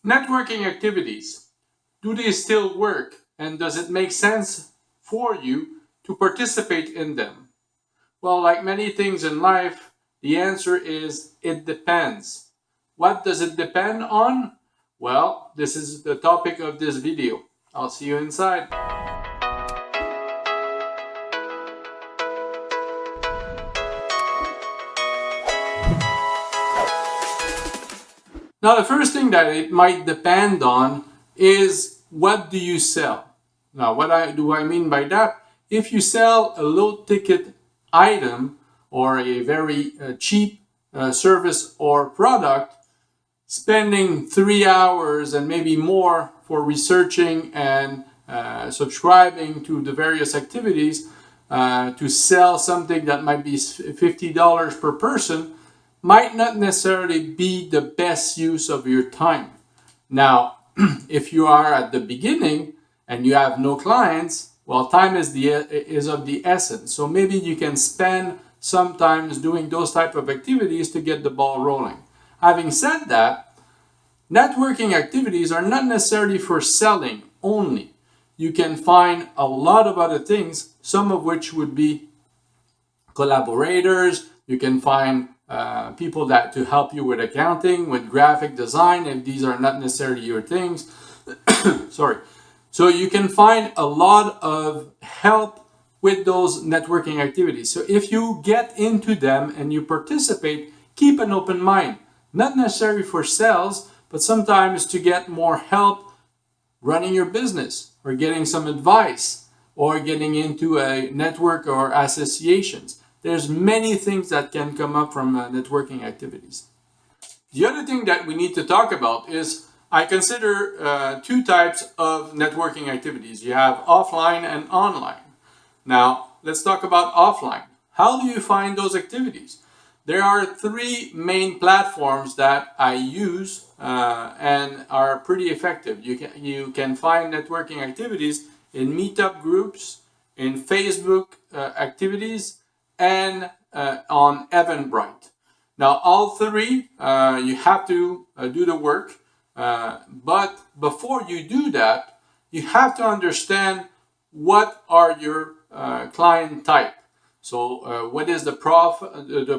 Networking activities. Do they still work? And does it make sense for you to participate in them? Well, like many things in life, the answer is it depends. What does it depend on? Well, this is the topic of this video. I'll see you inside. Now, the first thing that it might depend on is what do you sell? Now, do I mean by that? If you sell a low ticket item or a very cheap service or product, spending 3 hours and maybe more for researching and subscribing to the various activities to sell something that might be $50 per person might not necessarily be the best use of your time. Now, if you are at the beginning and you have no clients, well, time is of the essence. So maybe you can spend sometimes doing those type of activities to get the ball rolling. Having said that, networking activities are not necessarily for selling only. You can find a lot of other things, some of which would be collaborators. You can find people that to help you with accounting, with graphic design, if these are not necessarily your things. Sorry. So you can find a lot of help with those networking activities. So if you get into them and you participate, keep an open mind. Not necessarily for sales, but sometimes to get more help running your business or getting some advice or getting into a network or associations. There's many things that can come up from networking activities. The other thing that we need to talk about is I consider two types of networking activities. You have offline and online. Now, let's talk about offline. How do you find those activities? There are three main platforms that I use and are pretty effective. You can find networking activities in meetup groups, in Facebook activities, and on Eventbrite. Now, all three, you have to do the work, but before you do that, you have to understand what are your client type. So what is the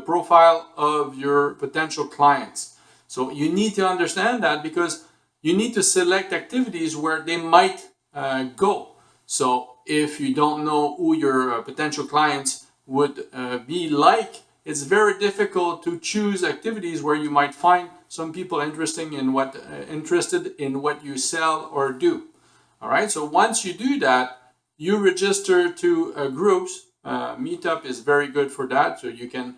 profile of your potential clients? So you need to understand that because you need to select activities where they might go. So if you don't know who your potential clients would be like, it's very difficult to choose activities where you might find some people interested in what you sell or do. All right. So once you do that, you register to groups. Meetup is very good for that. So you can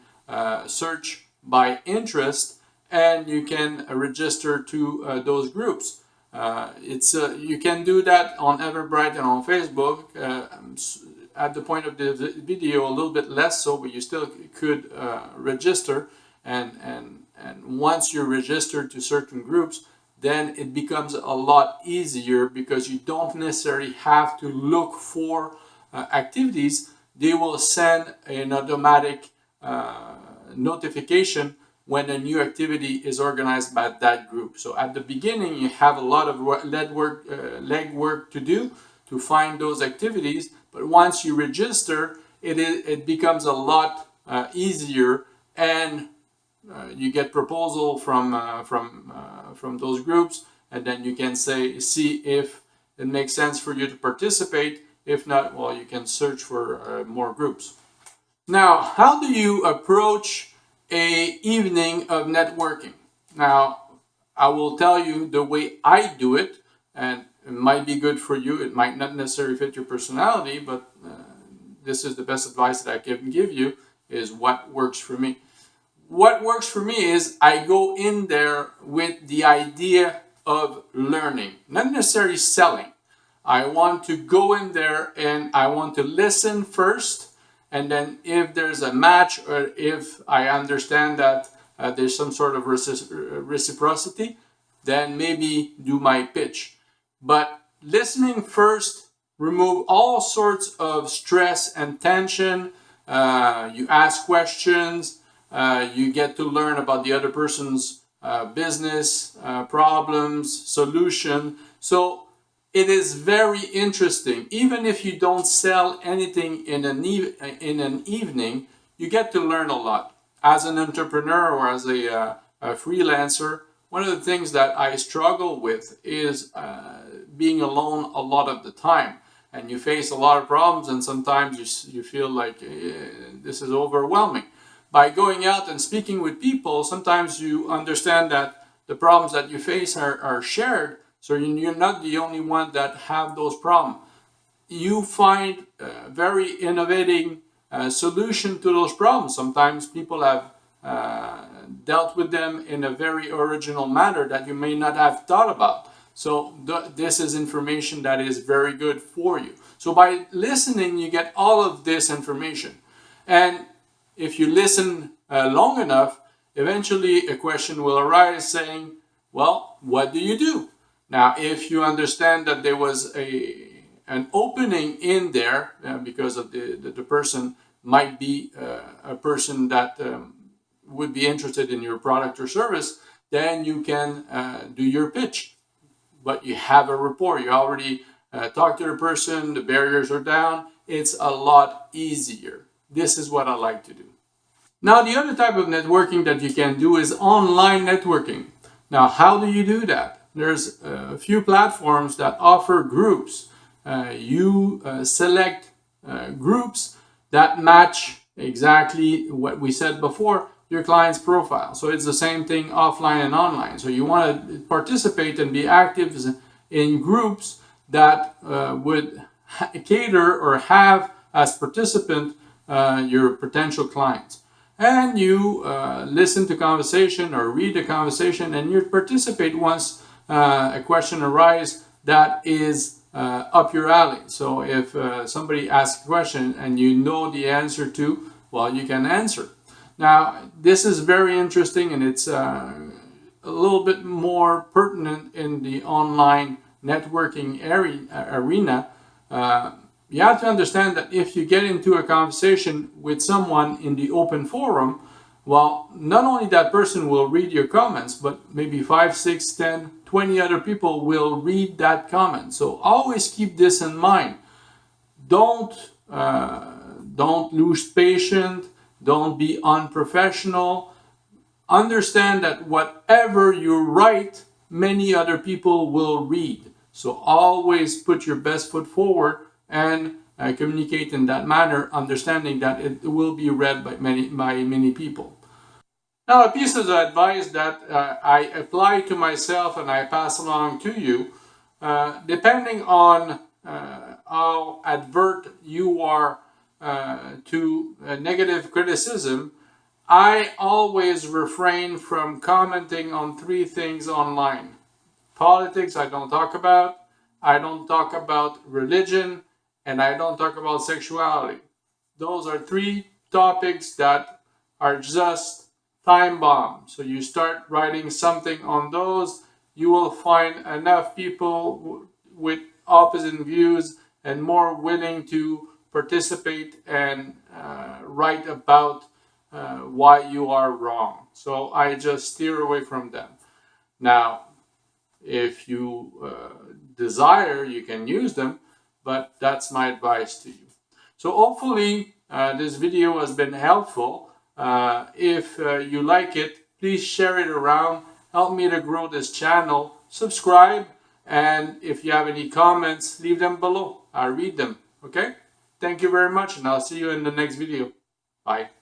search by interest and you can register to those groups. You can do that on Eventbrite and on Facebook. At the point of the video, a little bit less so, but you still could register. And once you're registered to certain groups, then it becomes a lot easier because you don't necessarily have to look for activities. They will send an automatic notification when a new activity is organized by that group. So at the beginning, you have a lot of legwork to do to find those activities. But once you register, it becomes a lot easier, and you get proposal from those groups, and then you can see if it makes sense for you to participate. If not, well, you can search for more groups. Now, how do you approach an evening of networking? Now, I will tell you the way I do it, and it might be good for you. It might not necessarily fit your personality, but this is the best advice that I can give you, is what works for me. What works for me is I go in there with the idea of learning, not necessarily selling. I want to go in there and I want to listen first, and then if there's a match or if I understand that there's some sort of reciprocity, then maybe do my pitch. But listening first, remove all sorts of stress and tension. You ask questions, you get to learn about the other person's business problems, solution. So it is very interesting. Even if you don't sell anything in an evening, you get to learn a lot. As an entrepreneur or as a freelancer, one of the things that I struggle with is being alone a lot of the time. And you face a lot of problems, and sometimes you feel like this is overwhelming. By going out and speaking with people, sometimes you understand that the problems that you face are shared, so you're not the only one that have those problems. You find very innovating solution to those problems. Sometimes people have dealt with them in a very original manner that you may not have thought about. So this is information that is very good for you. So by listening, you get all of this information. And if you listen long enough, eventually a question will arise saying, well, what do you do? Now, if you understand that there was an opening in there because of the person might be a person that would be interested in your product or service, then you can do your pitch. But you have a rapport. You already talked to the person, the barriers are down. It's a lot easier. This is what I like to do. Now, the other type of networking that you can do is online networking. Now, how do you do that? There's a few platforms that offer groups. You select groups that match exactly what we said before, your client's profile. So it's the same thing offline and online. So you want to participate and be active in groups that would cater or have as participant your potential clients. And you listen to conversation or read the conversation, and you participate once a question arises that is up your alley. So if somebody asks a question and you know the answer to, well, you can answer. Now, this is very interesting, and it's a little bit more pertinent in the online networking arena. You have to understand that if you get into a conversation with someone in the open forum, well, not only that person will read your comments, but maybe 5, 6, 10, 20 other people will read that comment. So always keep this in mind. Don't lose patience. Don't be unprofessional. Understand that whatever you write, many other people will read. So always put your best foot forward and communicate in that manner, understanding that it will be read by many people. Now, a piece of advice that I apply to myself and I pass along to you, depending on how advert you are to negative criticism, I always refrain from commenting on 3 things online. Politics, I don't talk about. I don't talk about religion, and I don't talk about sexuality. Those are 3 topics that are just time bombs. So you start writing something on those, you will find enough people with opposite views and more willing to participate and write about why you are wrong. So I just steer away from them. Now, if you desire, you can use them, but that's my advice to you. So hopefully this video has been helpful. If you like it, please share it around. Help me to grow this channel. Subscribe, and if you have any comments, leave them below. I read them. Okay? Thank you very much, and I'll see you in the next video. Bye.